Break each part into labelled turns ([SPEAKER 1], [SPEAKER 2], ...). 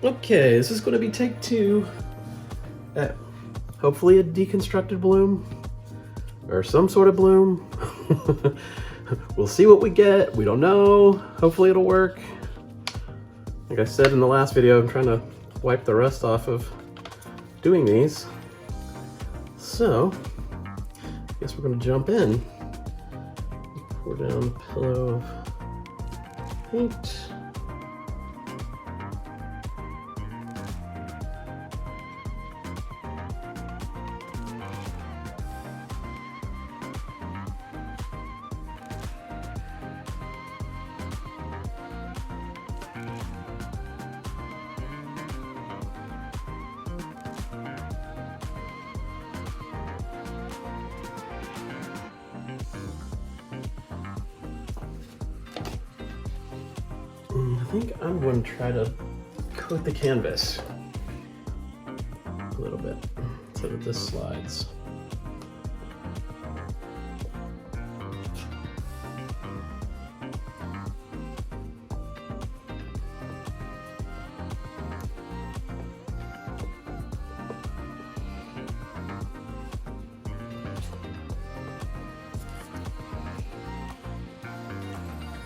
[SPEAKER 1] Okay, this is going to be take 2 at hopefully a deconstructed bloom or some sort of bloom. We'll see what we get. We don't know. Hopefully it'll work. Like I said in the last video, I'm trying to wipe the rust off of doing these. So, I guess we're going to jump in. Pour down a pillow of paint. I think I'm going to try to coat the canvas a little bit so that this slides.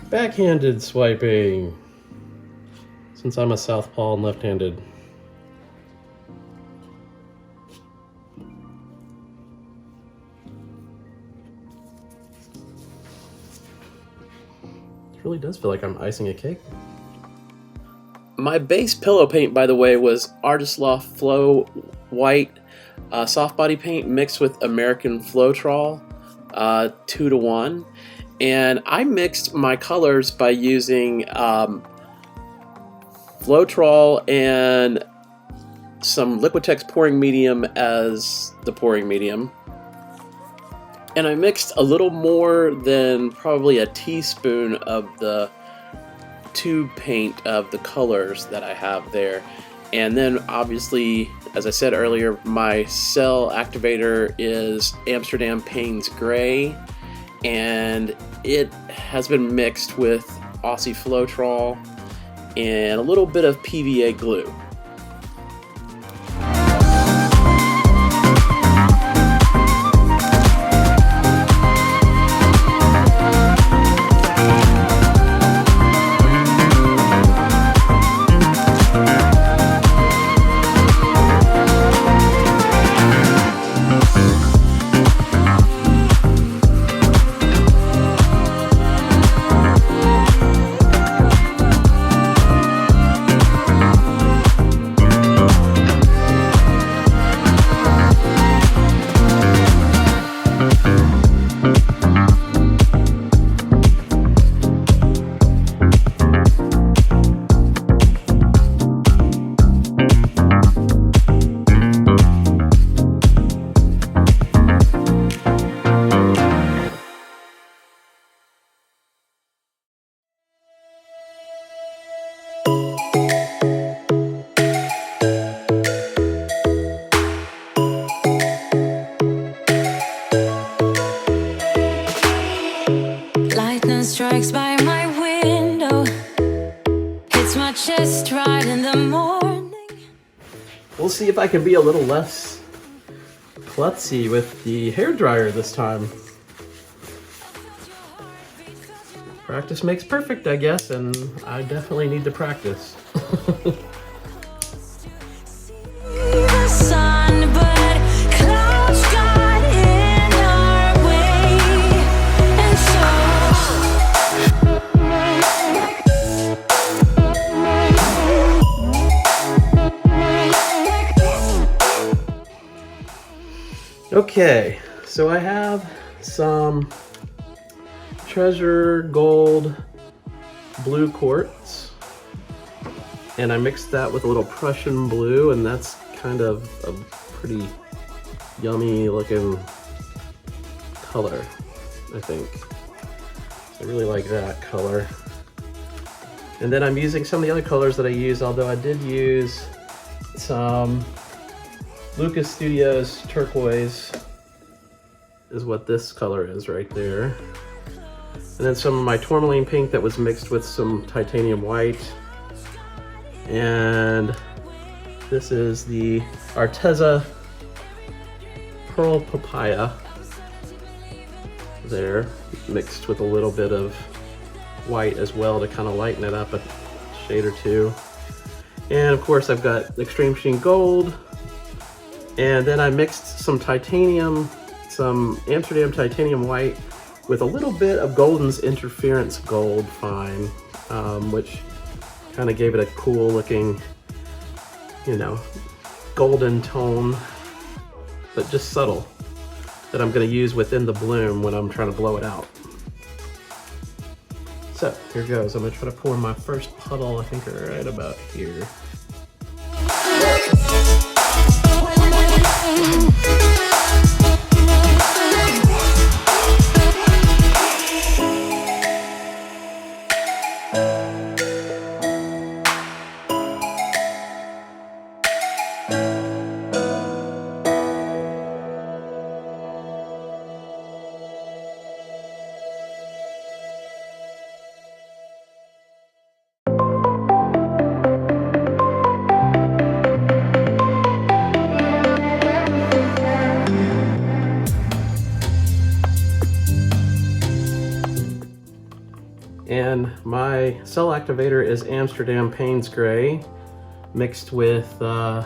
[SPEAKER 1] Backhanded swiping, since I'm a southpaw and left-handed. It really does feel like I'm icing a cake. My base pillow paint, by the way, was Artist Loft Flow White soft body paint mixed with American Floetrol 2-to-1. And I mixed my colors by using Floetrol and some Liquitex pouring medium as the pouring medium. And I mixed a little more than probably a teaspoon of the tube paint of the colors that I have there. And then obviously, as I said earlier, my cell activator is Amsterdam Paynes Gray. And it has been mixed with Aussie Floetrol and a little bit of PVA glue. Strikes by my window, hits my chest right in the morning. We'll see if I can be a little less klutzy with the hairdryer this time. Practice makes perfect, I guess, and I definitely need to practice. Okay, so I have some Treasure Gold blue quartz, and I mixed that with a little Prussian blue, and that's kind of a pretty yummy looking color, I think. I really like that color. And then I'm using some of the other colors that I use, although I did use some Lucas Studios turquoise, is what this color is right there. And then some of my tourmaline pink that was mixed with some titanium white. And this is the Arteza Pearl Papaya there, mixed with a little bit of white as well to kind of lighten it up a shade or two. And of course I've got Extreme Sheen Gold, and then I mixed some titanium, some Amsterdam titanium white with a little bit of Golden's Interference Gold Fine, which kind of gave it a cool looking, you know, golden tone, but just subtle, that I'm going to use within the bloom when I'm trying to blow it out. So here goes. I'm going to try to pour my first puddle, I think right about here. And my cell activator is Amsterdam Paynes Gray, mixed with my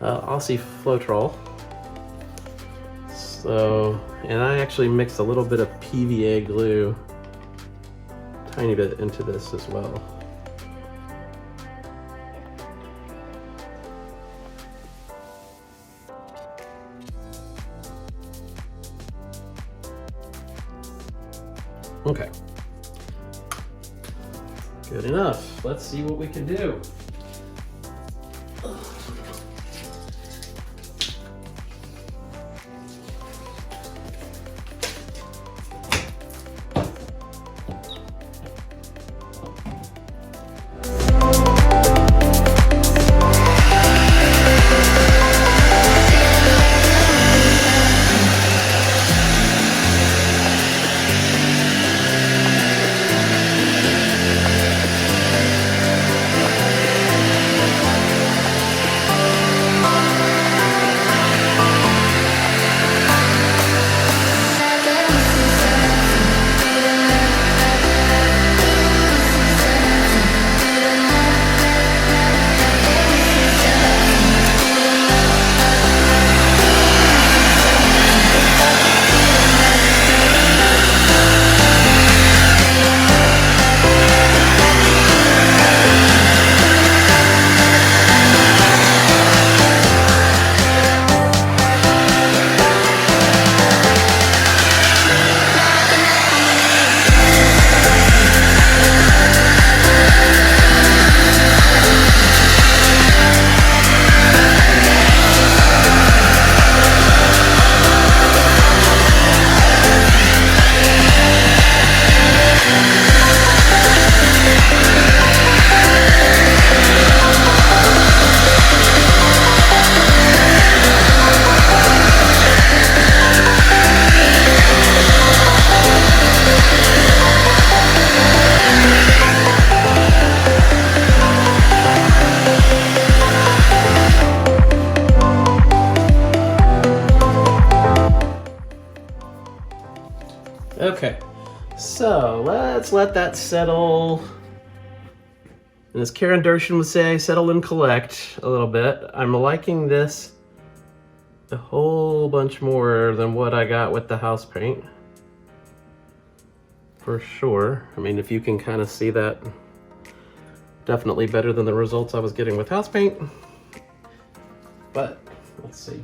[SPEAKER 1] Aussie Floetrol. So, and I actually mixed a little bit of PVA glue, tiny bit, into this as well. Okay, good enough. Let's see what we can do. Okay, so let's let that settle. And as Karen Dershin would say, settle and collect a little bit. I'm liking this a whole bunch more than what I got with the house paint, for sure. I mean, if you can kind of see that, definitely better than the results I was getting with house paint. But let's see.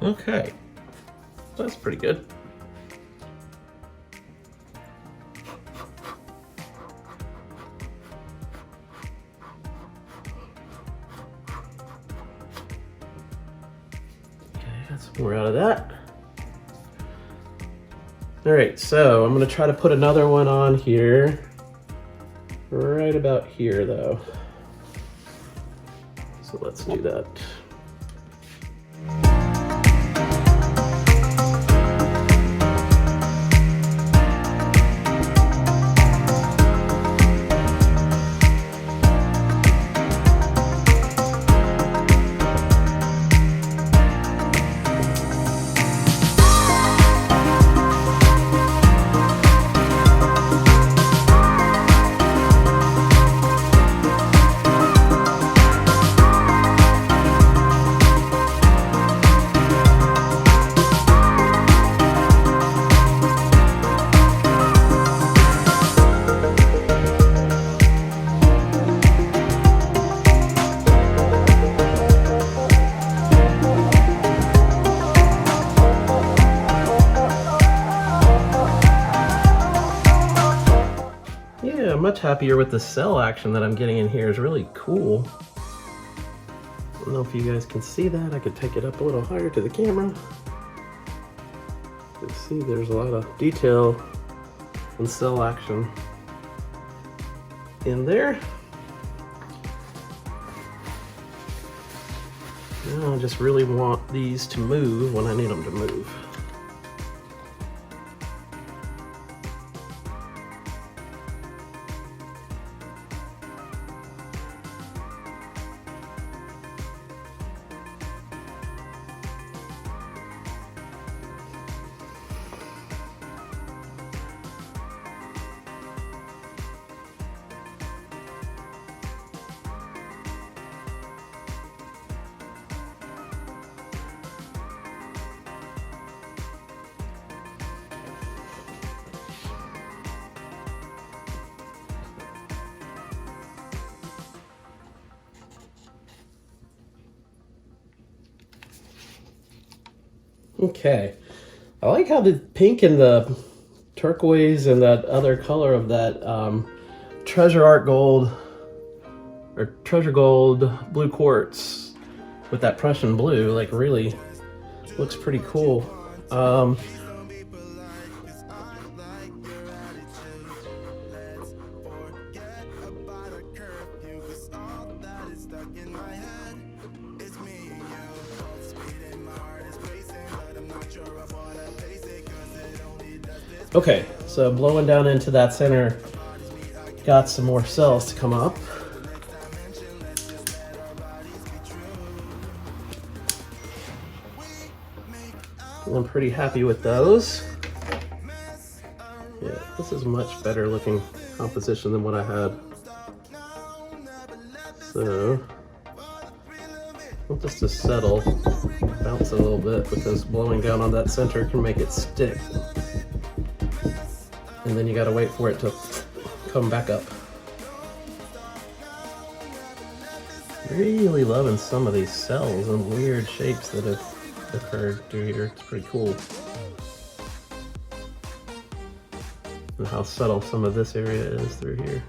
[SPEAKER 1] Okay, that's pretty good. Okay, got some more out of that. All right, so I'm gonna try to put another one on here. right about here though. So let's do that. Yeah, I'm much happier with the cell action that I'm getting in here. Is really cool. I don't know if you guys can see that. I could take it up a little higher to the camera. You can see there's a lot of detail and cell action in there. Now I just really want these to move when I need them to move. Okay, I like how the pink and the turquoise and that other color of that treasure art gold or treasure gold blue quartz with that Prussian blue, like, really looks pretty cool. Okay, so blowing down into that center, got some more cells to come up. I'm pretty happy with those. Yeah, this is much better looking composition than what I had. So, I want this to settle, bounce a little bit, because blowing down on that center can make it stick. And then you gotta wait for it to come back up. Really loving some of these cells and weird shapes that have occurred through here. It's pretty cool. And how subtle some of this area is through here.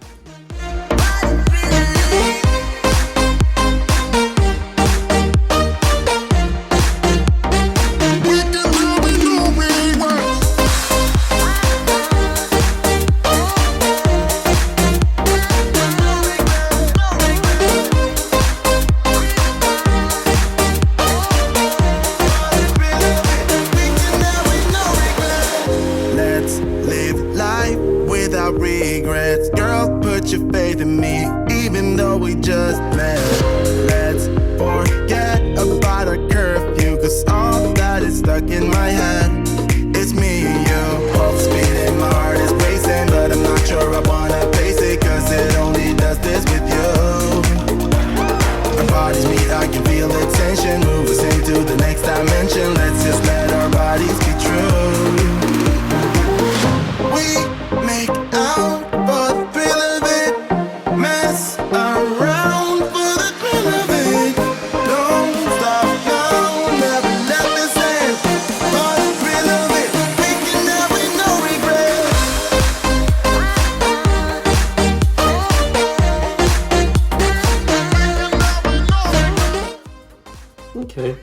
[SPEAKER 1] Okay,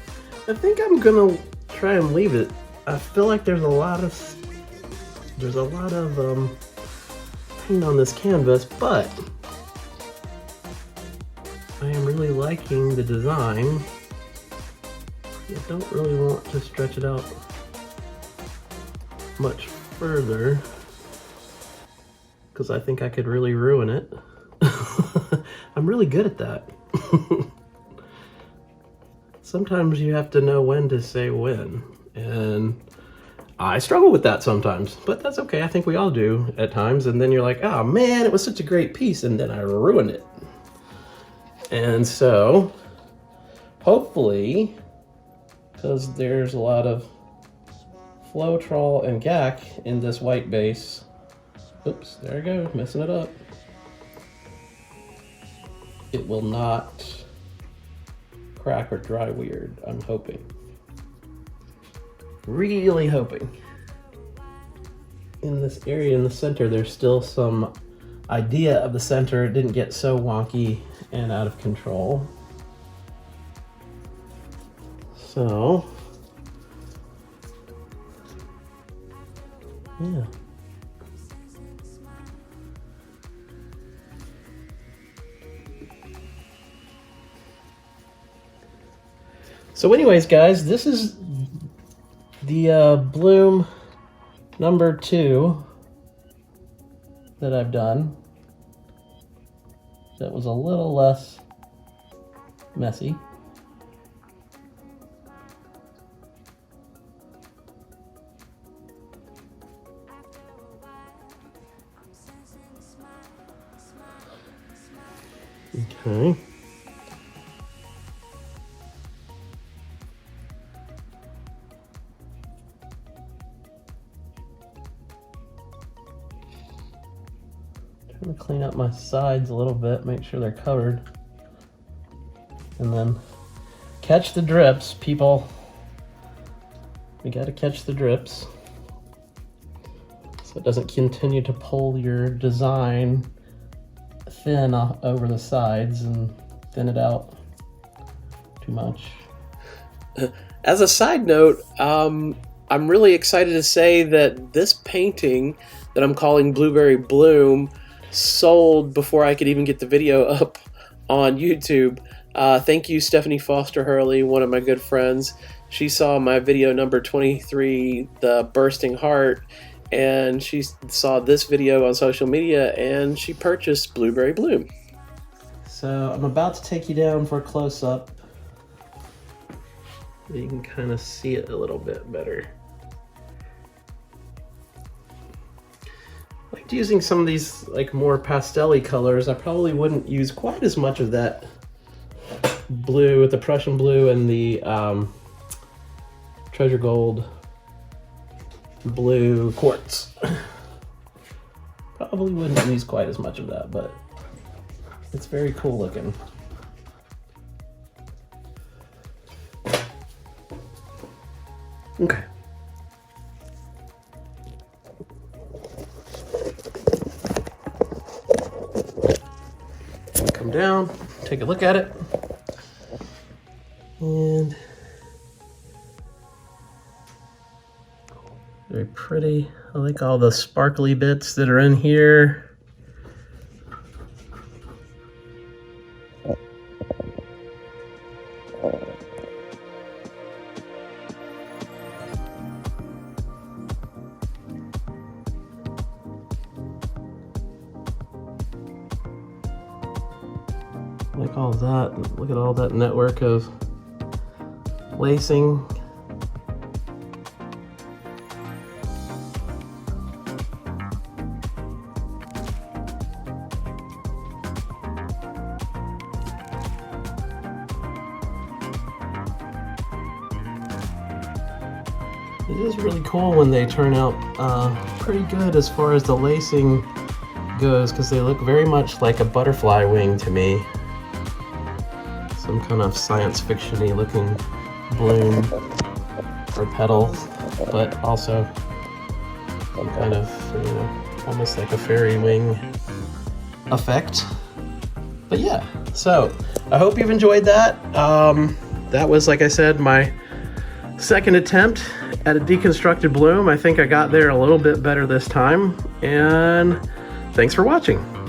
[SPEAKER 1] I think I'm gonna try and leave it. I feel like there's a lot of paint on this canvas, but I am really liking the design. I don't really want to stretch it out much further because I think I could really ruin it. I'm really good at that. Sometimes you have to know when to say when, and I struggle with that sometimes, but that's okay. I think we all do at times, and then you're like, oh man, it was such a great piece, and then I ruined it. And so, hopefully, because there's a lot of Floetrol and GAC in this white base. Oops, there I go, messing it up. It will not crack or dry weird, I'm hoping. Really hoping. In this area in the center, there's still some idea of the center. It didn't get so wonky and out of control. So, yeah. So anyways, guys, this is the bloom number 2 that I've done. That was a little less messy. Okay. Trying to clean up my sides a little bit, make sure they're covered. And then catch the drips, people. We gotta catch the drips so it doesn't continue to pull your design thin over the sides and thin it out too much. As a side note, I'm really excited to say that this painting that I'm calling Blueberry Bloom sold before I could even get the video up on YouTube. Thank you, Stephanie Foster Hurley, one of my good friends. She saw my video number 23, The Bursting Heart, and she saw this video on social media and she purchased Blueberry Bloom. So I'm about to take you down for a close-up. You can kind of see it a little bit better. I liked using some of these like more pastel-y colors. I probably wouldn't use quite as much of that blue with the Prussian blue and the treasure gold blue quartz. Probably wouldn't use quite as much of that, but it's very cool looking. Okay. Come down, take a look at it. And very pretty. I like all the sparkly bits that are in here. Like all that. Look at all that network of lacing. It is really cool when they turn out pretty good as far as the lacing goes, because they look very much like a butterfly wing to me. Some kind of science fiction-y looking bloom or petal, but also some kind of, you know, almost like a fairy wing effect. But yeah, so I hope you've enjoyed that. That was, like I said, my second attempt at a deconstructed bloom. I think I got there a little bit better this time, and
[SPEAKER 2] Thanks for watching.